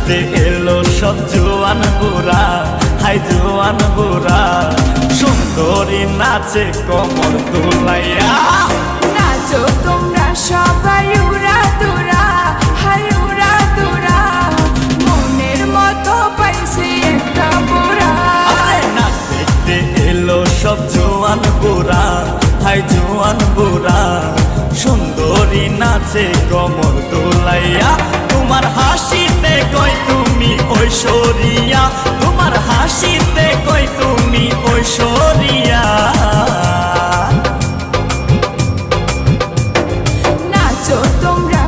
নাচতে এলো সব জোয়ান বুড়া, হাই জোয়ান বুড়া, সুন্দরী নাচে কমর দুলাইয়া। নাচো তোমরা সবাই উড়া দুরা, হাই উড়া দুরা, মনের মতো পাইছে একটা বুড়া। নাচ দেখতে এলো সব জোয়ান বুড়া, হাই জোয়ান বুড়া, সুন্দরী নাচে কমর দোলাইয়া। তোমার হাসিতে কই তুমি ঐশ্বরিয়া, তোমার হাসিতে কই তুমি ঐশ্বরিয়া।